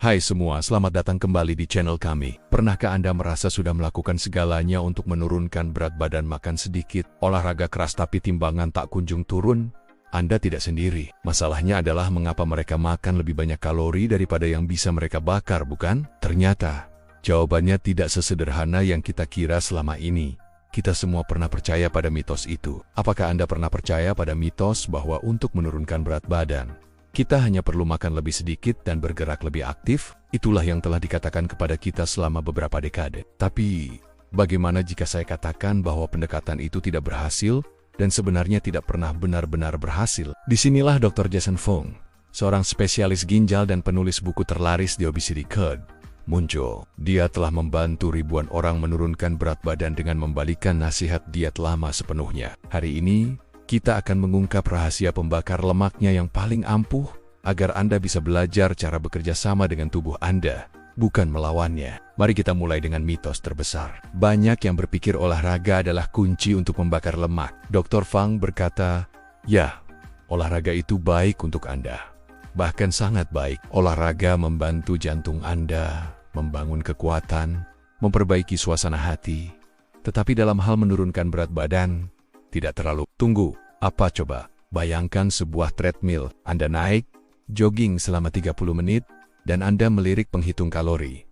Hai semua, selamat datang kembali di channel kami. Pernahkah Anda merasa sudah melakukan segalanya untuk menurunkan berat badan, makan sedikit, olahraga keras tapi timbangan tak kunjung turun? Anda tidak sendiri. Masalahnya adalah mengapa mereka makan lebih banyak kalori daripada yang bisa mereka bakar, bukan? Ternyata, jawabannya tidak sesederhana yang kita kira selama ini. Kita semua pernah percaya pada mitos itu. Apakah Anda pernah percaya pada mitos bahwa untuk menurunkan berat badan, kita hanya perlu makan lebih sedikit dan bergerak lebih aktif? Itulah yang telah dikatakan kepada kita selama beberapa dekade. Tapi, bagaimana jika saya katakan bahwa pendekatan itu tidak berhasil dan sebenarnya tidak pernah benar-benar berhasil? Disinilah Dr. Jason Fung, seorang spesialis ginjal dan penulis buku terlaris The Obesity Code, muncul. Dia telah membantu ribuan orang menurunkan berat badan dengan membalikan nasihat diet lama sepenuhnya. Hari ini, kita akan mengungkap rahasia pembakar lemaknya yang paling ampuh, agar Anda bisa belajar cara bekerja sama dengan tubuh Anda, bukan melawannya. Mari kita mulai dengan mitos terbesar. Banyak yang berpikir olahraga adalah kunci untuk membakar lemak. Dr. Fang berkata, ya, olahraga itu baik untuk Anda. Bahkan sangat baik. Olahraga membantu jantung Anda, membangun kekuatan, memperbaiki suasana hati. Tetapi dalam hal menurunkan berat badan, tidak terlalu. Tunggu, apa coba? Bayangkan sebuah treadmill. Anda naik, jogging selama 30 menit, dan Anda melirik penghitung kalori.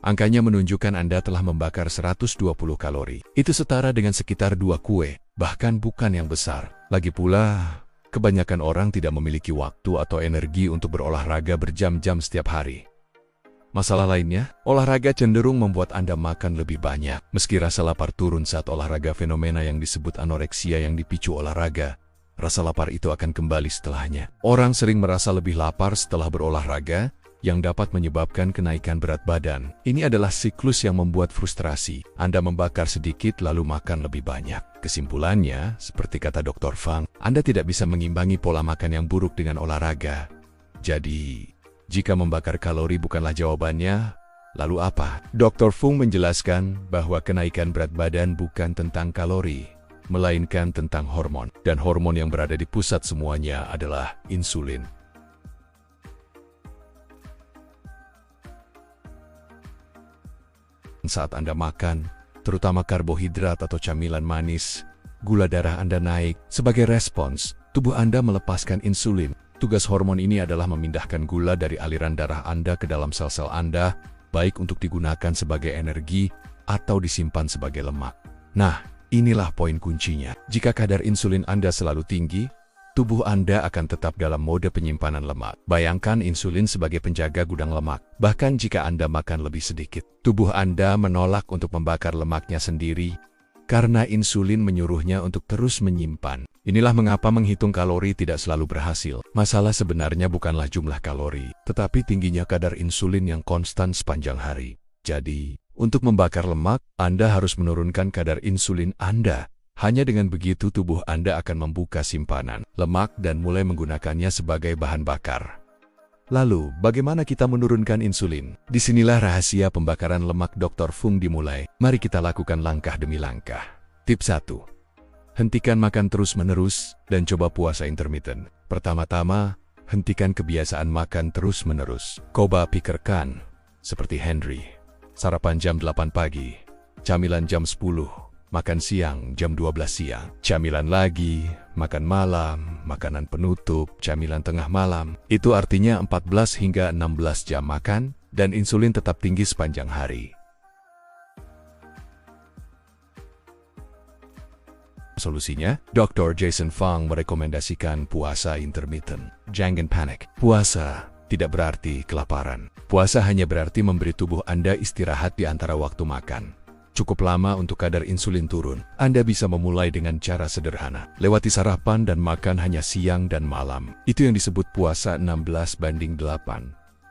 Angkanya menunjukkan Anda telah membakar 120 kalori. Itu setara dengan sekitar 2 kue, bahkan bukan yang besar. Lagi pula, kebanyakan orang tidak memiliki waktu atau energi untuk berolahraga berjam-jam setiap hari. Masalah lainnya, olahraga cenderung membuat Anda makan lebih banyak. Meski rasa lapar turun saat olahraga, fenomena yang disebut anoreksia yang dipicu olahraga, rasa lapar itu akan kembali setelahnya. Orang sering merasa lebih lapar setelah berolahraga, yang dapat menyebabkan kenaikan berat badan. Ini adalah siklus yang membuat frustrasi. Anda membakar sedikit lalu makan lebih banyak. Kesimpulannya, seperti kata Dr. Fang, Anda tidak bisa mengimbangi pola makan yang buruk dengan olahraga. Jadi, jika membakar kalori bukanlah jawabannya, lalu apa? Dr. Fung menjelaskan bahwa kenaikan berat badan bukan tentang kalori, melainkan tentang hormon. Dan hormon yang berada di pusat semuanya adalah insulin. Saat Anda makan, terutama karbohidrat atau camilan manis, gula darah Anda naik. Sebagai respons, tubuh Anda melepaskan insulin. Tugas hormon ini adalah memindahkan gula dari aliran darah Anda ke dalam sel-sel Anda, baik untuk digunakan sebagai energi atau disimpan sebagai lemak. Nah, inilah poin kuncinya. Jika kadar insulin Anda selalu tinggi, tubuh Anda akan tetap dalam mode penyimpanan lemak. Bayangkan insulin sebagai penjaga gudang lemak. Bahkan jika Anda makan lebih sedikit, tubuh Anda menolak untuk membakar lemaknya sendiri, karena insulin menyuruhnya untuk terus menyimpan. Inilah mengapa menghitung kalori tidak selalu berhasil. Masalah sebenarnya bukanlah jumlah kalori, tetapi tingginya kadar insulin yang konstan sepanjang hari. Jadi, untuk membakar lemak, Anda harus menurunkan kadar insulin Anda. Hanya dengan begitu tubuh Anda akan membuka simpanan lemak dan mulai menggunakannya sebagai bahan bakar. Lalu, bagaimana kita menurunkan insulin? Disinilah rahasia pembakaran lemak Dr. Fung dimulai. Mari kita lakukan langkah demi langkah. Tip 1. Hentikan makan terus-menerus dan coba puasa intermittent. Pertama-tama, hentikan kebiasaan makan terus-menerus. Coba pikirkan, seperti Henry. Sarapan jam 8 pagi, camilan jam 10, makan siang jam 12 siang, camilan lagi, makan malam, makanan penutup, camilan tengah malam. Itu artinya 14 hingga 16 jam makan, dan insulin tetap tinggi sepanjang hari. Solusinya, Dr. Jason Fung merekomendasikan puasa intermittent. Jangan panik. Puasa tidak berarti kelaparan. Puasa hanya berarti memberi tubuh Anda istirahat di antara waktu makan. Cukup lama untuk kadar insulin turun. Anda bisa memulai dengan cara sederhana. Lewati sarapan dan makan hanya siang dan malam. Itu yang disebut puasa 16:8.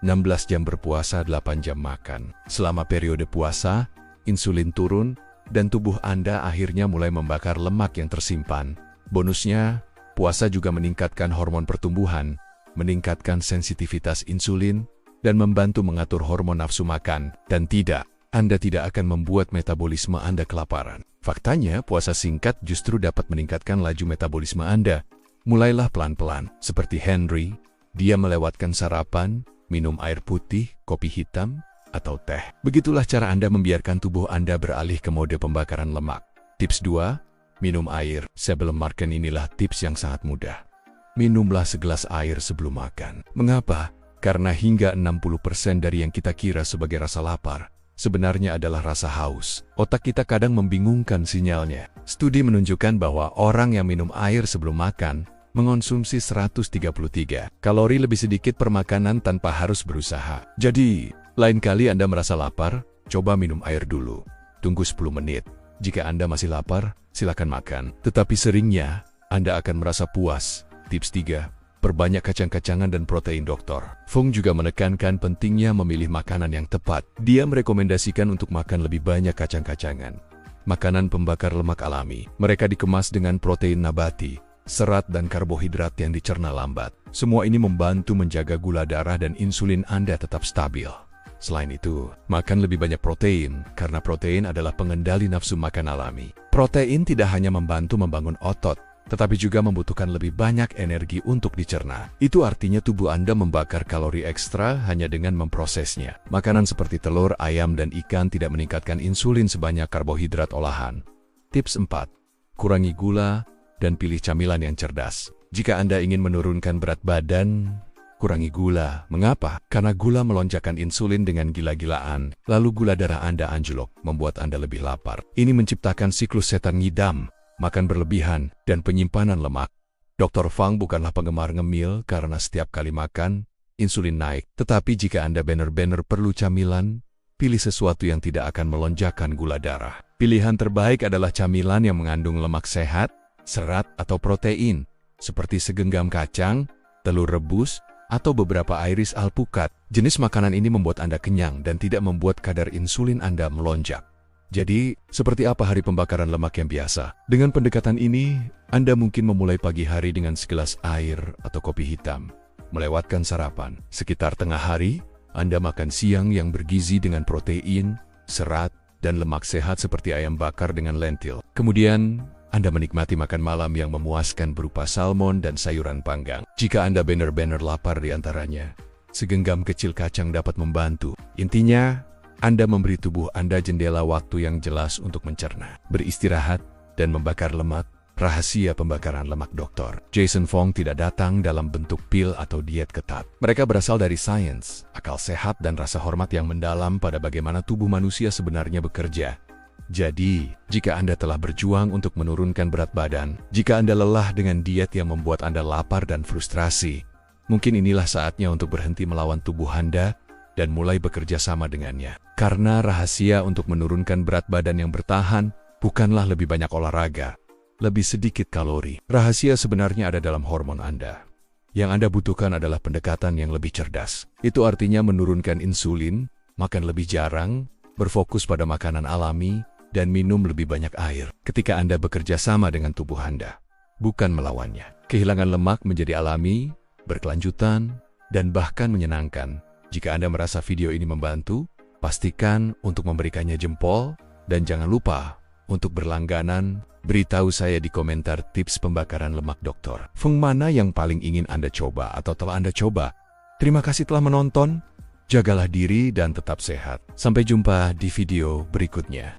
16 jam berpuasa, 8 jam makan. Selama periode puasa, insulin turun, dan tubuh Anda akhirnya mulai membakar lemak yang tersimpan. Bonusnya, puasa juga meningkatkan hormon pertumbuhan, meningkatkan sensitivitas insulin, dan membantu mengatur hormon nafsu makan. Dan tidak, Anda tidak akan membuat metabolisme Anda kelaparan. Faktanya, puasa singkat justru dapat meningkatkan laju metabolisme Anda. Mulailah pelan-pelan. Seperti Henry, dia melewatkan sarapan, minum air putih, kopi hitam, atau teh. Begitulah cara Anda membiarkan tubuh Anda beralih ke mode pembakaran lemak. Tips 2. Minum air sebelum makan. Inilah tips yang sangat mudah. Minumlah segelas air sebelum makan. Mengapa? Karena hingga 60% dari yang kita kira sebagai rasa lapar sebenarnya adalah rasa haus. Otak kita kadang membingungkan sinyalnya. Studi menunjukkan bahwa orang yang minum air sebelum makan mengonsumsi 133 kalori lebih sedikit per makanan tanpa harus berusaha. Jadi, lain kali Anda merasa lapar, coba minum air dulu. Tunggu 10 menit. Jika Anda masih lapar, silakan makan. Tetapi seringnya, Anda akan merasa puas. Tips 3. Perbanyak kacang-kacangan dan protein. Dr. Fung juga menekankan pentingnya memilih makanan yang tepat. Dia merekomendasikan untuk makan lebih banyak kacang-kacangan. Makanan pembakar lemak alami. Mereka dikemas dengan protein nabati, serat dan karbohidrat yang dicerna lambat. Semua ini membantu menjaga gula darah dan insulin Anda tetap stabil. Selain itu, makan lebih banyak protein, karena protein adalah pengendali nafsu makan alami. Protein tidak hanya membantu membangun otot, tetapi juga membutuhkan lebih banyak energi untuk dicerna. Itu artinya tubuh Anda membakar kalori ekstra hanya dengan memprosesnya. Makanan seperti telur, ayam, dan ikan tidak meningkatkan insulin sebanyak karbohidrat olahan. Tips 4. Kurangi gula dan pilih camilan yang cerdas. Jika Anda ingin menurunkan berat badan, kurangi gula. Mengapa? Karena gula melonjakkan insulin dengan gila-gilaan, lalu gula darah Anda anjlok, membuat Anda lebih lapar. Ini menciptakan siklus setan ngidam, makan berlebihan, dan penyimpanan lemak. Dr. Fang bukanlah penggemar ngemil karena setiap kali makan, insulin naik. Tetapi jika Anda benar-benar perlu camilan, pilih sesuatu yang tidak akan melonjakkan gula darah. Pilihan terbaik adalah camilan yang mengandung lemak sehat, serat, atau protein, seperti segenggam kacang, telur rebus, atau beberapa iris alpukat. Jenis makanan ini membuat Anda kenyang dan tidak membuat kadar insulin Anda melonjak. Jadi, seperti apa hari pembakaran lemak yang biasa? Dengan pendekatan ini, Anda mungkin memulai pagi hari dengan segelas air atau kopi hitam. Melewatkan sarapan. Sekitar tengah hari, Anda makan siang yang bergizi dengan protein, serat, dan lemak sehat seperti ayam bakar dengan lentil. Kemudian, Anda menikmati makan malam yang memuaskan berupa salmon dan sayuran panggang. Jika Anda benar-benar lapar di antaranya, segenggam kecil kacang dapat membantu. Intinya, Anda memberi tubuh Anda jendela waktu yang jelas untuk mencerna, beristirahat, dan membakar lemak. Rahasia pembakaran lemak. Dr. Jason Fung tidak datang dalam bentuk pil atau diet ketat. Mereka berasal dari sains, akal sehat, dan rasa hormat yang mendalam pada bagaimana tubuh manusia sebenarnya bekerja. Jadi, jika Anda telah berjuang untuk menurunkan berat badan, jika Anda lelah dengan diet yang membuat Anda lapar dan frustrasi, mungkin inilah saatnya untuk berhenti melawan tubuh Anda dan mulai bekerja sama dengannya. Karena rahasia untuk menurunkan berat badan yang bertahan bukanlah lebih banyak olahraga, lebih sedikit kalori. Rahasia sebenarnya ada dalam hormon Anda. Yang Anda butuhkan adalah pendekatan yang lebih cerdas. Itu artinya menurunkan insulin, makan lebih jarang, berfokus pada makanan alami, dan minum lebih banyak air. Ketika Anda bekerja sama dengan tubuh Anda, bukan melawannya. Kehilangan lemak menjadi alami, berkelanjutan, dan bahkan menyenangkan. Jika Anda merasa video ini membantu, pastikan untuk memberikannya jempol, dan jangan lupa untuk berlangganan. Beritahu saya di komentar tips pembakaran lemak Dr. Fung mana yang paling ingin Anda coba atau telah Anda coba. Terima kasih telah menonton, jagalah diri dan tetap sehat. Sampai jumpa di video berikutnya.